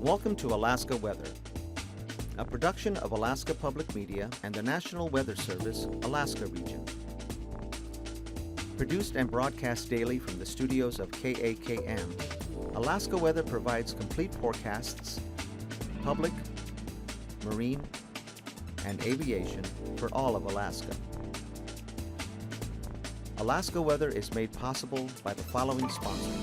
Welcome to Alaska Weather, a production of Alaska Public Media and the National Weather Service, Alaska Region. Produced and broadcast daily from the studios of KAKM, Alaska Weather provides complete forecasts, public, marine, and aviation for all of Alaska. Alaska Weather is made possible by the following sponsors.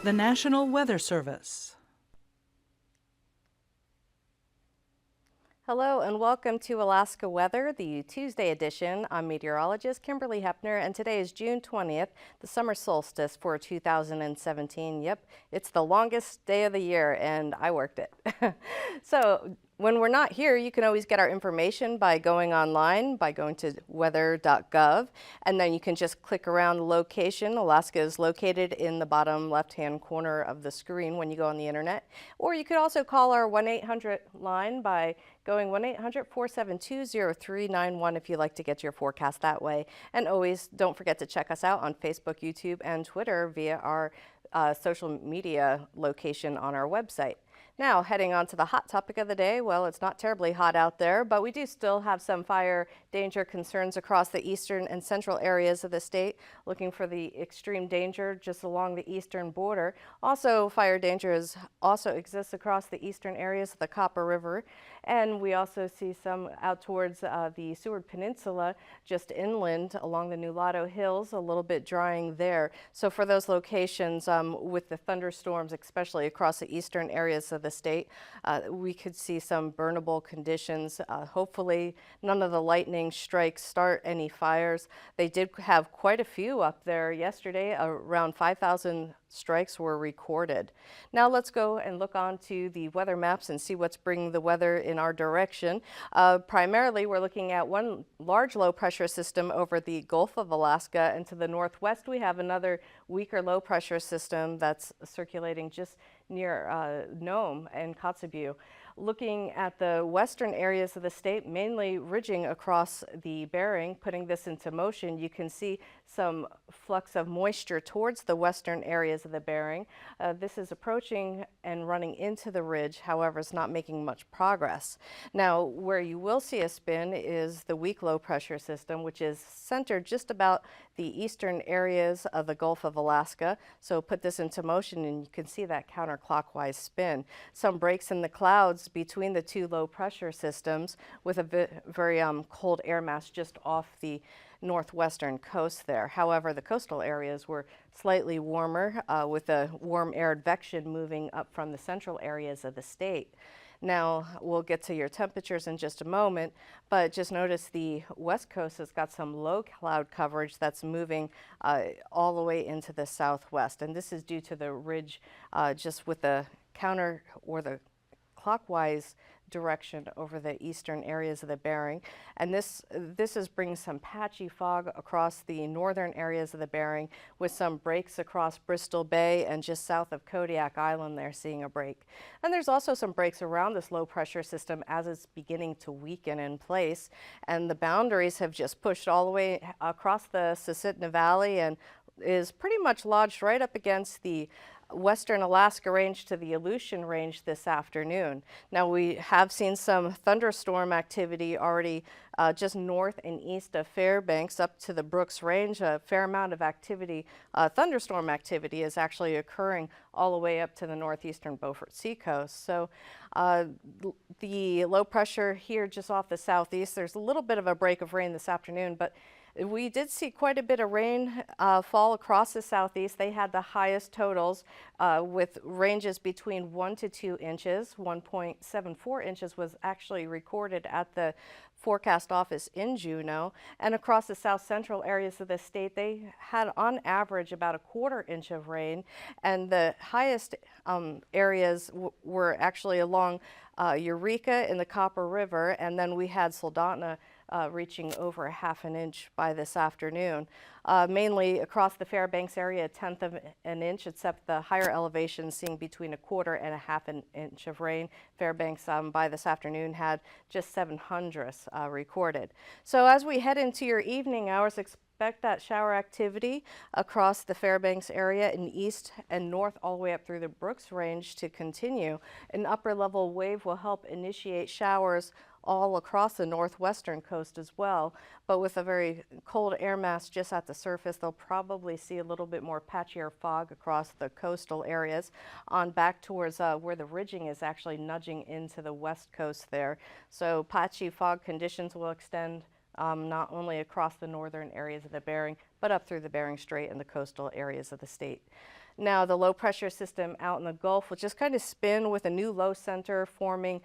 The National Weather Service. Hello and welcome to Alaska Weather, the Tuesday edition. I'm meteorologist Kimberley Hoeppner, and today is June 20th, the summer solstice for 2017. Yep, it's the longest day of the year, and I worked it. So when we're not here, you can always get our information by going online, by going to weather.gov, and then you can just click around the location. Alaska is located in the bottom left-hand corner of the screen when you go on the internet. Or you could also call our 1-800 line by going 1-800-472-0391 if you'd like to get your forecast that way. And always don't forget to check us out on Facebook, YouTube, and Twitter via our social media location on our website. Now, heading on to the hot topic of the day, well, it's not terribly hot out there, but we do still have some fire danger concerns across the eastern and central areas of the state, looking for the extreme danger just along the eastern border. Also, fire danger also exists across the eastern areas of the Copper River, and we also see some out towards the Seward Peninsula, just inland along the Nulato Hills, a little bit drying there. So for those locations with the thunderstorms, especially across the eastern areas of the state, we could see some burnable conditions. Hopefully none of the lightning strikes start any fires. They did have quite a few up there yesterday. Around 5,000 strikes were recorded. Now let's go and look on to the weather maps and see what's bringing the weather in our direction. Primarily we're looking at one large low pressure system over the Gulf of Alaska, and to the northwest we have another weaker low pressure system that's circulating just near Nome and Kotzebue. Looking at the western areas of the state, mainly ridging across the Bering, putting this into motion, you can see some flux of moisture towards the western areas of the Bering. This is approaching and running into the ridge, however, it's not making much progress. Now, where you will see a spin is the weak low pressure system, which is centered just about the eastern areas of the Gulf of Alaska. So put this into motion and you can see that counterclockwise spin. Some breaks in the clouds between the two low pressure systems with a very cold air mass just off the northwestern coast there. However, the coastal areas were slightly warmer with a warm air advection moving up from the central areas of the state. Now, we'll get to your temperatures in just a moment, but just notice the west coast has got some low cloud coverage that's moving all the way into the southwest. And this is due to the ridge just with the counter or the clockwise direction over the eastern areas of the Bering, and this is bringing some patchy fog across the northern areas of the Bering with some breaks across Bristol Bay and just south of Kodiak Island there seeing a break. And there's also some breaks around this low pressure system as it's beginning to weaken in place, and the boundaries have just pushed all the way across the Susitna Valley and is pretty much lodged right up against the western Alaska Range to the Aleutian Range this afternoon. Now, we have seen some thunderstorm activity already just north and east of Fairbanks up to the Brooks Range. A fair amount of activity, thunderstorm activity, is actually occurring all the way up to the northeastern Beaufort Seacoast. So the low pressure here just off the southeast, there's a little bit of a break of rain this afternoon, but we did see quite a bit of rain fall across the southeast. They had the highest totals with ranges between 1 to 2 inches. 1.74 inches was actually recorded at the forecast office in Juneau. And across the south central areas of the state, they had on average about a 1/4 inch of rain. And the highest areas were actually along Eureka in the Copper River, and then we had Soldotna reaching over 1/2 inch by this afternoon. Mainly across the Fairbanks area, 1/10 of an inch, except the higher elevations seeing between 1/4 and 1/2 inch of rain. Fairbanks by this afternoon had just 0.07 recorded. So as we head into your evening hours, expect that shower activity across the Fairbanks area in east and north all the way up through the Brooks Range to continue. An upper level wave will help initiate showers all across the northwestern coast as well, but with a very cold air mass just at the surface, they'll probably see a little bit more patchier fog across the coastal areas on back towards where the ridging is actually nudging into the west coast there. So patchy fog conditions will extend not only across the northern areas of the Bering, but up through the Bering Strait and the coastal areas of the state. Now, the low pressure system out in the Gulf will just kind of spin with a new low center forming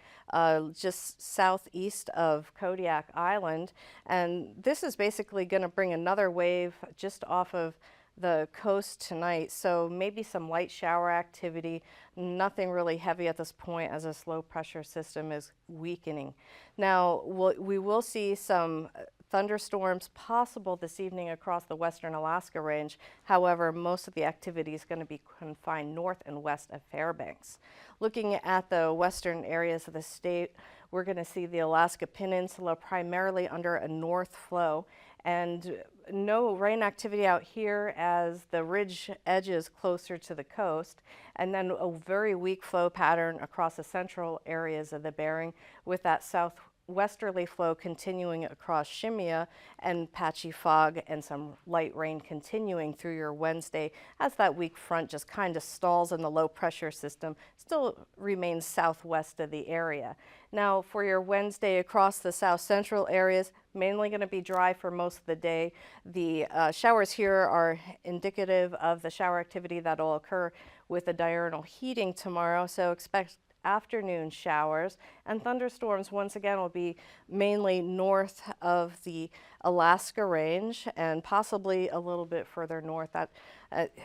just southeast of Kodiak Island. And this is basically going to bring another wave just off of the coast tonight. So maybe some light shower activity, nothing really heavy at this point as this low pressure system is weakening. Now, we will see some thunderstorms possible this evening across the western Alaska Range. However, most of the activity is going to be confined north and west of Fairbanks. Looking at the western areas of the state, we're going to see the Alaska Peninsula primarily under a north flow, and no rain activity out here as the ridge edges closer to the coast, and then a very weak flow pattern across the central areas of the Bering with that southwesterly flow continuing across Shimia and patchy fog and some light rain continuing through your Wednesday as that weak front just kind of stalls and the low pressure system still remains southwest of the area. Now for your Wednesday across the south central areas, mainly going to be dry for most of the day. The showers here are indicative of the shower activity that will occur with the diurnal heating tomorrow, so expect afternoon showers, and thunderstorms once again will be mainly north of the Alaska Range and possibly a little bit further north.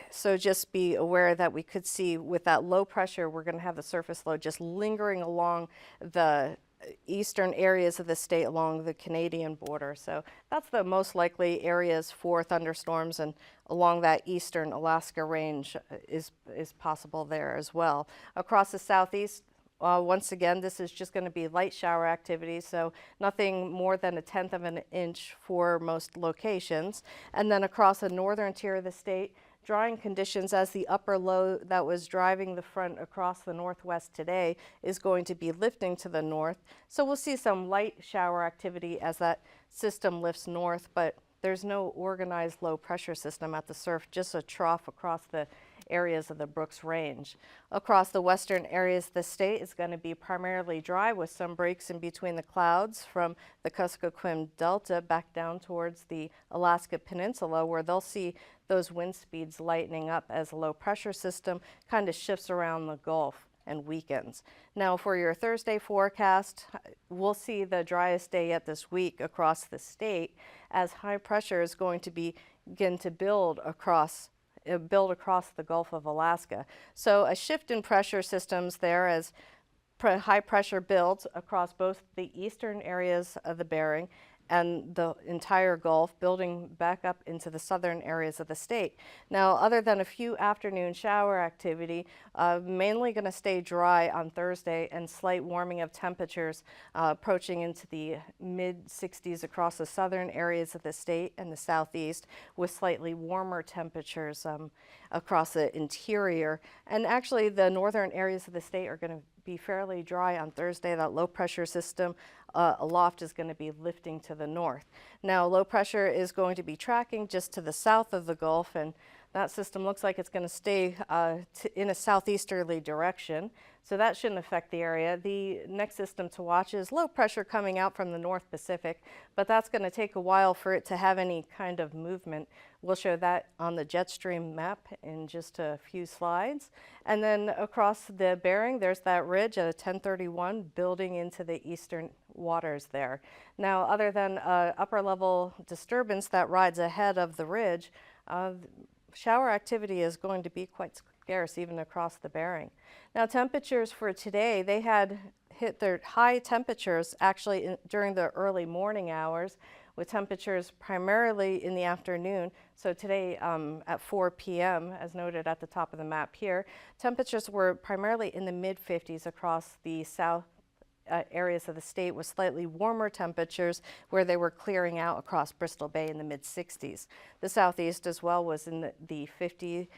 So just be aware that we could see with that low pressure, we're going to have the surface low just lingering along the eastern areas of the state along the Canadian border. So that's the most likely areas for thunderstorms, and along that eastern Alaska Range is possible there as well. Across the southeast, once again, this is just going to be light shower activity, so nothing more than 1/10 of an inch for most locations. And then across the northern tier of the state, drying conditions as the upper low that was driving the front across the northwest today is going to be lifting to the north. So we'll see some light shower activity as that system lifts north, but there's no organized low pressure system at the surf, just a trough across the areas of the Brooks Range. Across the western areas of the state is going to be primarily dry with some breaks in between the clouds from the Kuskokwim Delta back down towards the Alaska Peninsula, where they'll see those wind speeds lightening up as a low pressure system kind of shifts around the Gulf and weakens. Now for your Thursday forecast, we'll see the driest day yet this week across the state as high pressure is going to begin to build across the Gulf of Alaska. So a shift in pressure systems there as high pressure builds across both the eastern areas of the Bering and the entire Gulf, building back up into the southern areas of the state. Now, other than a few afternoon shower activity, mainly going to stay dry on Thursday and slight warming of temperatures approaching into the mid-60s across the southern areas of the state and the southeast, with slightly warmer temperatures across the interior. And actually, the northern areas of the state are going to be fairly dry on Thursday. That low pressure system aloft is going to be lifting to the north. Now low pressure is going to be tracking just to the south of the Gulf, and that system looks like it's going to stay in a southeasterly direction, so that shouldn't affect the area. The next system to watch is low pressure coming out from the North Pacific, but that's going to take a while for it to have any kind of movement. We'll show that on the jet stream map in just a few slides. And then across the Bering, there's that ridge at 1031 building into the eastern waters there. Now, other than upper level disturbance that rides ahead of the ridge, shower activity is going to be quite scarce even across the Bering. Now, temperatures for today, they had hit their high temperatures actually during the early morning hours, with temperatures primarily in the afternoon. So today at 4 p.m., as noted at the top of the map here, temperatures were primarily in the mid-50s across the south areas of the state with slightly warmer temperatures where they were clearing out across Bristol Bay in the mid-60s. The southeast as well was in the 50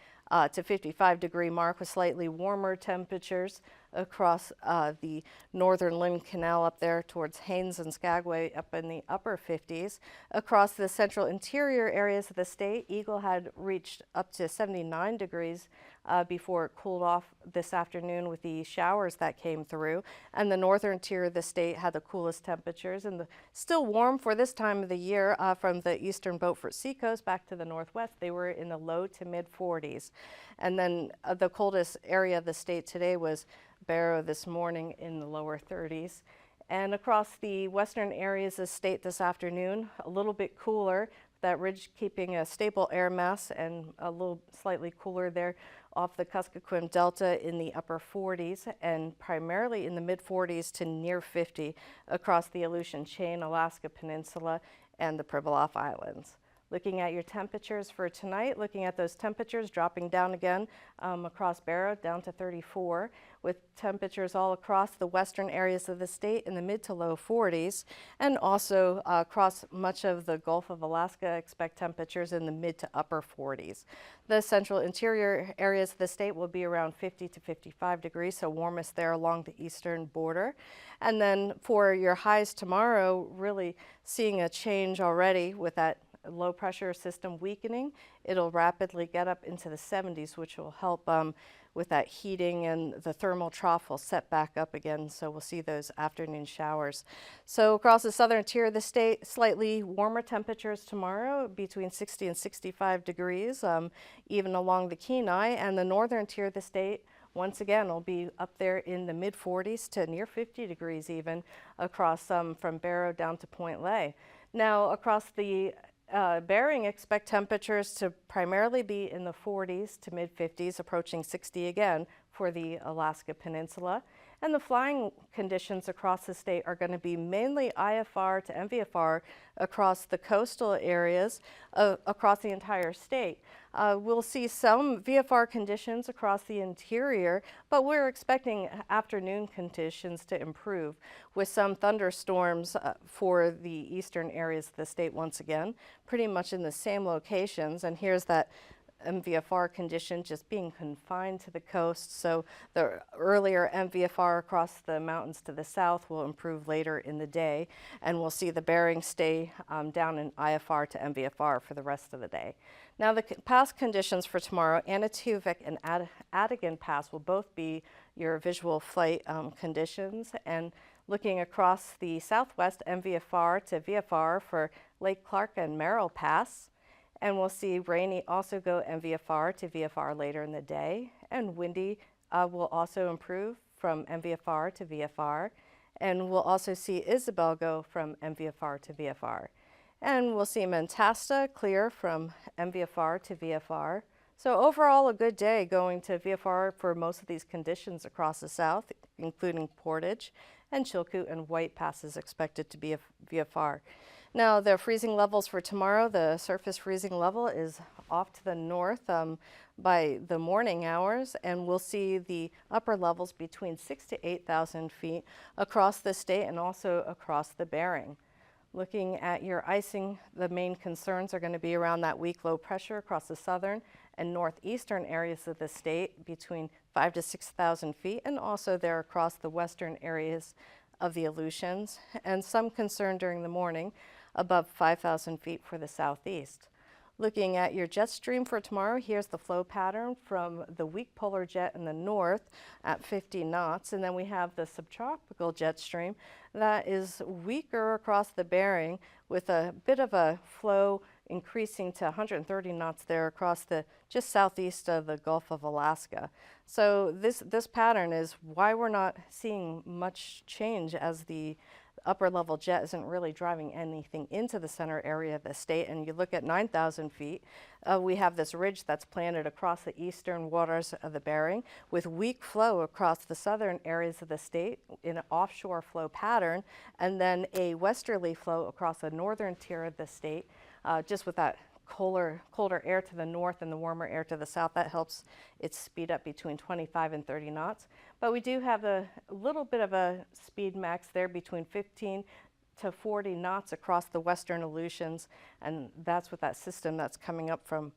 to 55 degree mark with slightly warmer temperatures across the northern Lynn Canal up there towards Haines and Skagway up in the upper 50s. Across the central interior areas of the state, Eagle had reached up to 79 degrees before it cooled off this afternoon with the showers that came through. And the northern tier of the state had the coolest temperatures and still warm for this time of the year from the eastern Beaufort Seacoast back to the northwest. They were in the low to mid 40s. And then the coldest area of the state today was Barrow this morning in the lower 30s. And across the western areas of the state this afternoon, a little bit cooler, that ridge keeping a stable air mass and a little slightly cooler there off the Kuskokwim Delta in the upper 40s and primarily in the mid 40s to near 50 across the Aleutian Chain, Alaska Peninsula, and the Pribilof Islands. Looking at your temperatures for tonight, looking at those temperatures dropping down again across Barrow down to 34, with temperatures all across the western areas of the state in the mid to low 40s, and also across much of the Gulf of Alaska, expect temperatures in the mid to upper 40s. The central interior areas of the state will be around 50 to 55 degrees, so warmest there along the eastern border. And then for your highs tomorrow, really seeing a change already with that low pressure system weakening. It'll rapidly get up into the 70s, which will help with that heating, and the thermal trough will set back up again, so we'll see those afternoon showers. So across the southern tier of the state, slightly warmer temperatures tomorrow, between 60 and 65 degrees, even along the Kenai, and the northern tier of the state once again will be up there in the mid 40s to near 50 degrees even across from Barrow down to Point Lay. Now across the Bering, expect temperatures to primarily be in the 40s to mid 50s, approaching 60 again for the Alaska Peninsula. And the flying conditions across the state are going to be mainly IFR to MVFR across the coastal areas across the entire state. We'll see some VFR conditions across the interior, but we're expecting afternoon conditions to improve with some thunderstorms for the eastern areas of the state once again, pretty much in the same locations. And here's that MVFR condition just being confined to the coast, so the earlier MVFR across the mountains to the south will improve later in the day, and we'll see the Bering stay down in IFR to MVFR for the rest of the day. Now the pass conditions for tomorrow, Anahtuvik and Adigan Pass will both be your visual flight conditions, and looking across the southwest, MVFR to VFR for Lake Clark and Merrill Pass. And we'll see rainy also go MVFR to VFR later in the day. And windy will also improve from MVFR to VFR. And we'll also see Isabel go from MVFR to VFR. And we'll see Mentasta clear from MVFR to VFR. So overall, a good day going to VFR for most of these conditions across the south, including Portage, and Chilkoot and White Pass is expected to be a VFR. Now the freezing levels for tomorrow, the surface freezing level is off to the north by the morning hours, and we'll see the upper levels between 6,000 to 8,000 feet across the state and also across the Bering. Looking at your icing, the main concerns are going to be around that weak low pressure across the southern and northeastern areas of the state between 5,000 to 6,000 feet, and also there across the western areas of the Aleutians, and some concern during the morning above 5,000 feet for the southeast. Looking at your jet stream for tomorrow, here's the flow pattern from the weak polar jet in the north at 50 knots, and then we have the subtropical jet stream that is weaker across the Bering with a bit of a flow increasing to 130 knots there across the just southeast of the Gulf of Alaska. So this pattern is why we're not seeing much change, as the upper level jet isn't really driving anything into the center area of the state. And you look at 9,000 feet, we have this ridge that's planted across the eastern waters of the Bering with weak flow across the southern areas of the state in an offshore flow pattern, and then a westerly flow across the northern tier of the state, just with that colder air to the north and the warmer air to the south. That helps it speed up between 25 and 30 knots. But we do have a little bit of a speed max there between 15 to 40 knots across the western Aleutians, and that's with that system that's coming up from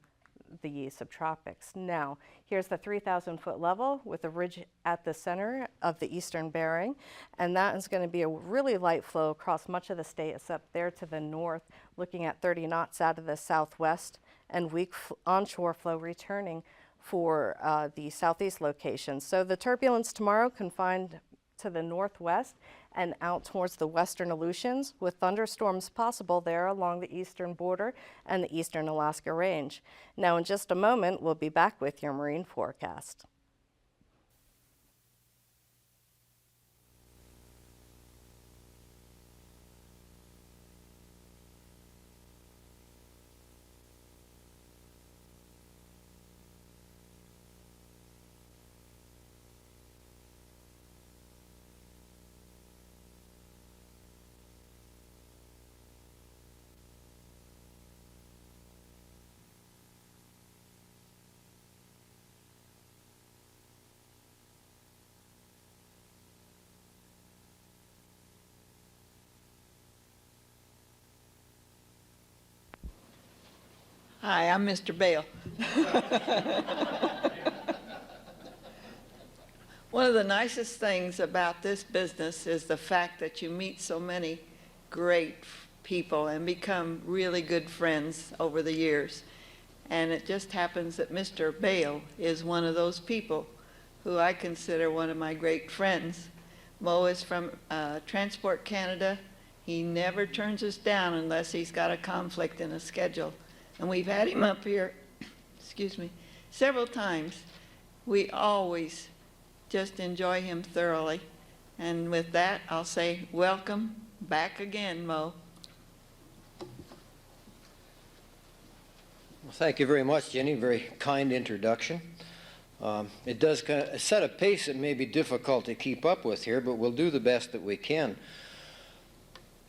the subtropics. Now, here's the 3,000-foot level with a ridge at the center of the eastern bearing, and that is going to be a really light flow across much of the state except there to the north, looking at 30 knots out of the southwest, and weak onshore flow returning for the southeast location. So the turbulence tomorrow confined to the northwest and out towards the western Aleutians, with thunderstorms possible there along the eastern border and the eastern Alaska Range. Now, in just a moment, we'll be back with your marine forecast. Hi, I'm Mr. Bale. One of the nicest things about this business is the fact that you meet so many great people and become really good friends over the years. And it just happens that Mr. Bale is one of those people who I consider one of my great friends. Mo is from Transport Canada. He never turns us down unless he's got a conflict in a schedule. And we've had him up here, excuse me, several times. We always just enjoy him thoroughly. And with that, I'll say welcome back again, Mo. Well, thank you very much, Jenny. Very kind introduction. It does kind of set a pace that may be difficult to keep up with here, but we'll do the best that we can.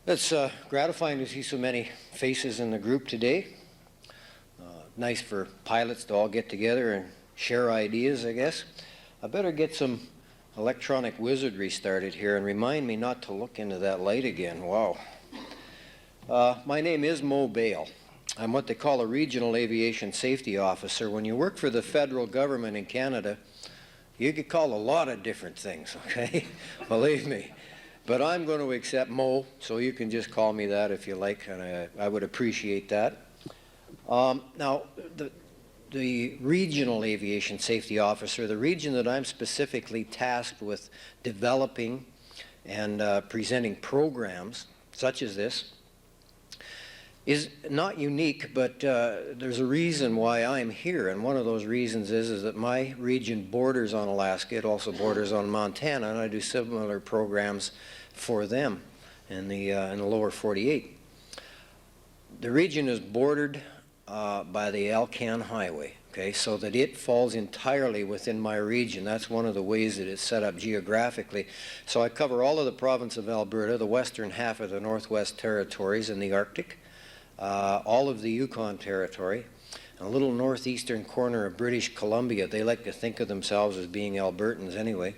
It's gratifying to see so many faces in the group today. Nice for pilots to all get together and share ideas, I guess. I better get some electronic wizardry started here and remind me not to look into that light again. Wow. My name is Mo Bale. I'm what they call a regional aviation safety officer. When you work for the federal government in Canada, you get called a lot of different things, okay? Believe me. But I'm going to accept Mo, so you can just call me that if you like, and I would appreciate that. Now, the regional aviation safety officer, the region that I'm specifically tasked with developing and presenting programs such as this, is not unique, but there's a reason why I'm here, and one of those reasons is that my region borders on Alaska. It also borders on Montana, and I do similar programs for them in the lower 48. The region is bordered by the Alcan Highway, okay, so that it falls entirely within my region. That's one of the ways that it's set up geographically. So I cover all of the province of Alberta, the western half of the Northwest Territories and the Arctic, all of the Yukon Territory, and a little northeastern corner of British Columbia. They like to think of themselves as being Albertans anyway.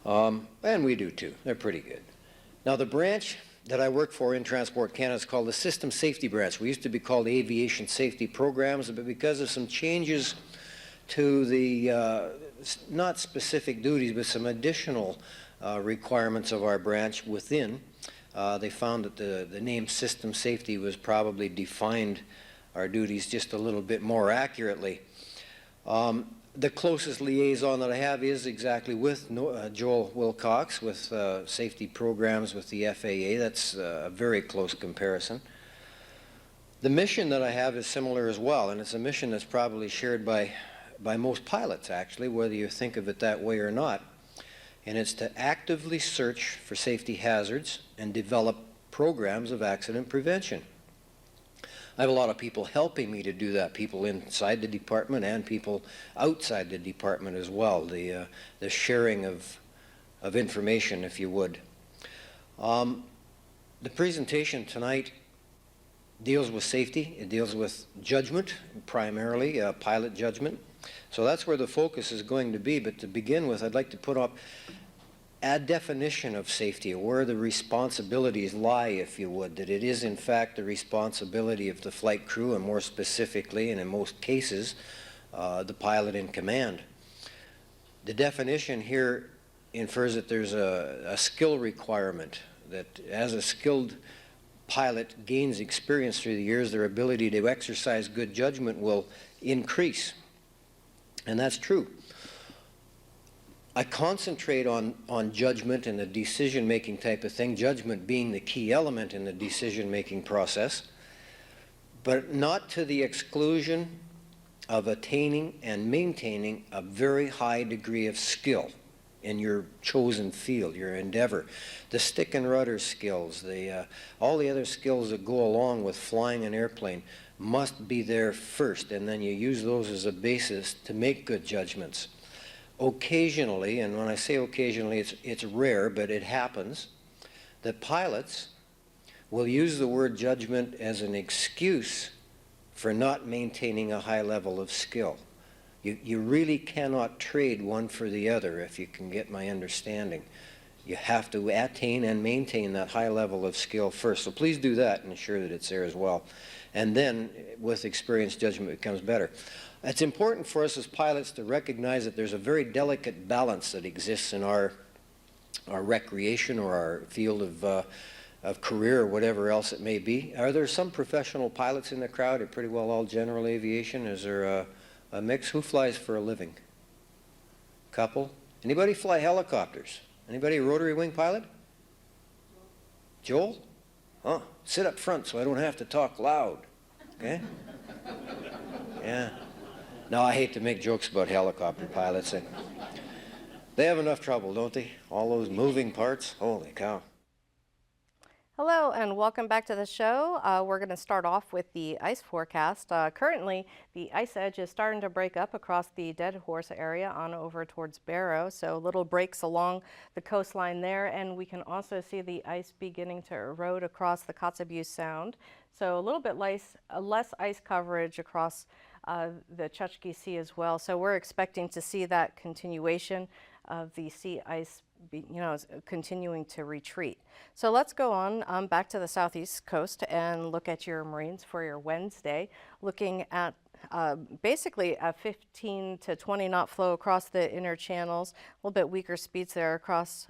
And we do too. They're pretty good. Now the branch that I work for in Transport Canada is called the System Safety Branch. We used to be called Aviation Safety Programs, but because of some changes to the, not specific duties, but some additional requirements of our branch within, they found that the name System Safety was probably defined our duties just a little bit more accurately. The closest liaison that I have is exactly with Joel Wilcox with safety programs with the FAA. That's a very close comparison. The mission that I have is similar as well, and it's a mission that's probably shared by most pilots, actually, whether you think of it that way or not. And it's to actively search for safety hazards and develop programs of accident prevention. I have a lot of people helping me to do that, people inside the department and people outside the department as well, the sharing of information, if you would. The presentation tonight deals with safety. It deals with judgment, primarily pilot judgment. So that's where the focus is going to be. But to begin with, I'd like to put up a definition of safety, where the responsibilities lie, if you would, that it is in fact the responsibility of the flight crew, and more specifically, and in most cases, the pilot in command. The definition here infers that there's a skill requirement, that as a skilled pilot gains experience through the years, their ability to exercise good judgment will increase. And that's true. I concentrate on judgment and the decision-making type of thing, judgment being the key element in the decision-making process, but not to the exclusion of attaining and maintaining a very high degree of skill in your chosen field, your endeavor. The stick and rudder skills, all the other skills that go along with flying an airplane must be there first, and then you use those as a basis to make good judgments. Occasionally, and when I say occasionally, it's rare, but it happens, that pilots will use the word judgment as an excuse for not maintaining a high level of skill. You really cannot trade one for the other, if you can get my understanding. You have to attain and maintain that high level of skill first. So please do that and ensure that it's there as well. And then, with experience, judgment becomes better. It's important for us as pilots to recognize that there's a very delicate balance that exists in our recreation or our field of career or whatever else it may be. Are there some professional pilots in the crowd, or pretty well all general aviation? Is there a mix? Who flies for a living? Couple? Anybody fly helicopters? Anybody a rotary wing pilot? Joel? Huh? Sit up front so I don't have to talk loud. Okay? Yeah. No, I hate to make jokes about helicopter pilots. They have enough trouble, don't they? All those moving parts. Holy cow. Hello and welcome back to the show. We're going to start off with the ice forecast. Currently, the ice edge is starting to break up across the Dead Horse area on over towards Barrow, so little breaks along the coastline there, and we can also see the ice beginning to erode across the Kotzebue Sound. So a little bit less ice coverage across the Chukchi Sea as well. So we're expecting to see that continuation of the sea ice continuing to retreat. So let's go on back to the southeast coast and look at your Marines for your Wednesday, looking at basically a 15 to 20 knot flow across the inner channels, a little bit weaker speeds there across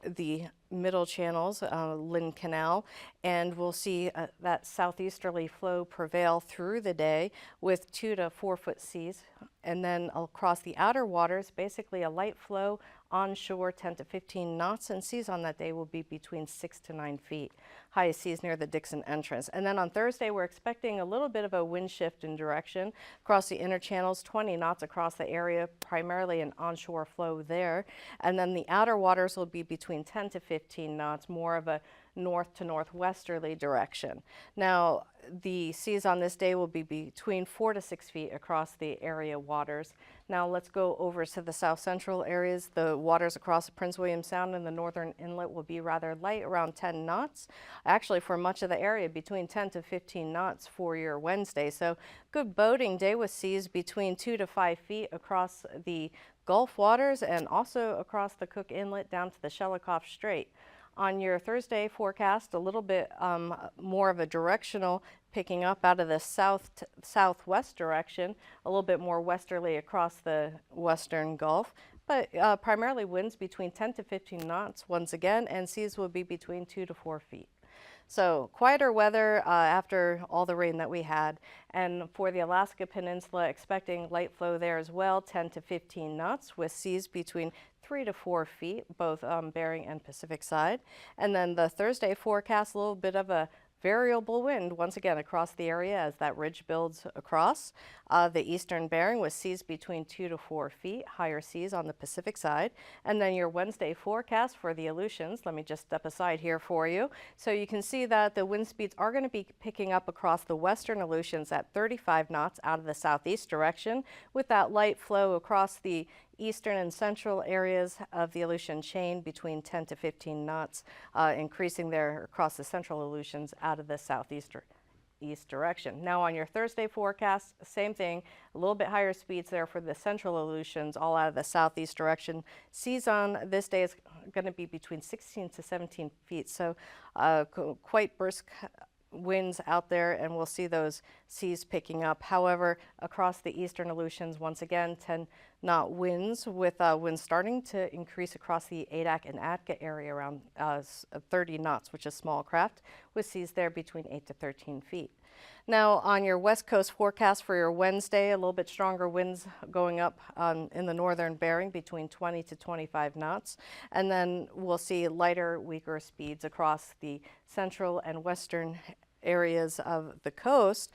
the middle channels, Lynn Canal, and we'll see that southeasterly flow prevail through the day with 2 to 4 foot seas. And then across the outer waters, basically a light flow onshore, 10 to 15 knots, and seas on that day will be between 6 to 9 feet. Highest seas near the Dixon entrance. And then on Thursday, we're expecting a little bit of a wind shift in direction across the inner channels, 20 knots across the area, primarily an onshore flow there. And then the outer waters will be between 10 to 15 knots, more of a north to northwesterly direction. Now, the seas on this day will be between 4 to 6 feet across the area waters. Now let's go over to the south central areas. The waters across the Prince William Sound and the northern inlet will be rather light, around 10 knots. Actually, for much of the area, between 10 to 15 knots for your Wednesday. So good boating day with seas between 2 to 5 feet across the Gulf waters and also across the Cook Inlet down to the Shelikof Strait. On your Thursday forecast, a little bit more of a directional picking up out of the southwest direction, a little bit more westerly across the western Gulf, but primarily winds between 10 to 15 knots once again, and seas will be between 2 to 4 feet. So quieter weather after all the rain that we had. And for the Alaska Peninsula, expecting light flow there as well, 10 to 15 knots with seas between 3 to 4 feet, both Bering and Pacific side. And then the Thursday forecast, a little bit of a variable wind once again across the area as that ridge builds across the eastern Bering with seas between 2 to 4 feet, higher seas on the Pacific side. And then your Wednesday forecast for the Aleutians, let me just step aside here for you. So you can see that the wind speeds are going to be picking up across the western Aleutians at 35 knots out of the southeast direction, with that light flow across the eastern and central areas of the Aleutian chain between 10 to 15 knots, increasing there across the central Aleutians out of the southeastern southeast direction. Now on your Thursday forecast, same thing, a little bit higher speeds there for the central Aleutians, all out of the southeast direction. Seas on this day is going to be between 16 to 17 feet, so quite brisk winds out there, and we'll see those seas picking up. However, across the eastern Aleutians, once again, 10-knot winds, with winds starting to increase across the Adak and Atka area around 30 knots, which is small craft, with seas there between 8 to 13 feet. Now, on your west coast forecast for your Wednesday, a little bit stronger winds going up in the northern Bering between 20 to 25 knots. And then we'll see lighter, weaker speeds across the central and western areas of the coast.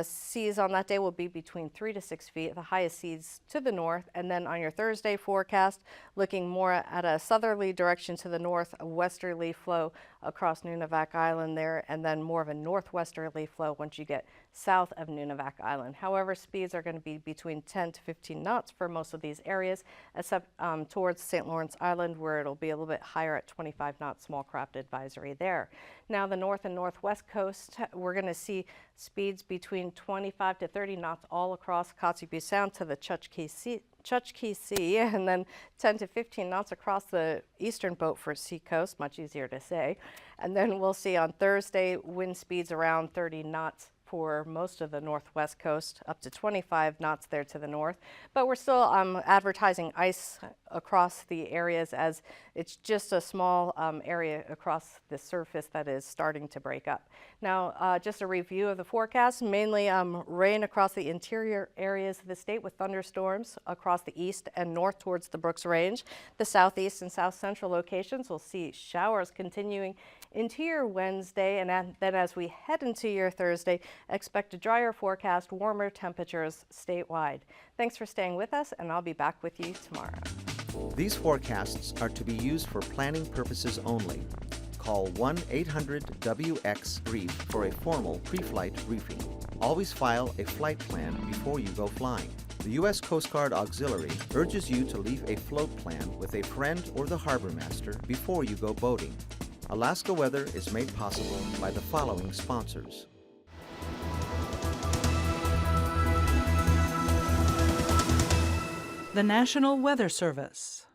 Seas on that day will be between 3 to 6 feet, the highest seas to the north. And then on your Thursday forecast, looking more at a southerly direction to the north, a westerly flow across Nunivak Island there, and then more of a northwesterly flow once you get south of Nunivak Island. However, speeds are going to be between 10 to 15 knots for most of these areas, except towards St. Lawrence Island, where it'll be a little bit higher at 25 knots, small craft advisory there. Now, the north and northwest coast, we're going to see speeds between 25 to 30 knots all across Kotzebue Sound to the Chukchi Sea, and then 10 to 15 knots across the eastern Beaufort Sea coast, much easier to say. And then we'll see on Thursday wind speeds around 30 knots for most of the northwest coast, up to 25 knots there to the north. But we're still advertising ice across the areas, as it's just a small area across the surface that is starting to break up. Now, just a review of the forecast, mainly rain across the interior areas of the state with thunderstorms across the east and north towards the Brooks Range. The southeast and south central locations will see showers continuing into your Wednesday, and then as we head into your Thursday, expect a drier forecast, warmer temperatures statewide. Thanks for staying with us, and I'll be back with you tomorrow. These forecasts are to be used for planning purposes only. Call 1-800-WX-BRIEF for a formal pre-flight briefing. Always file a flight plan before you go flying. The U.S. Coast Guard Auxiliary urges you to leave a float plan with a friend or the harbor master before you go boating. Alaska Weather is made possible by the following sponsors. The National Weather Service.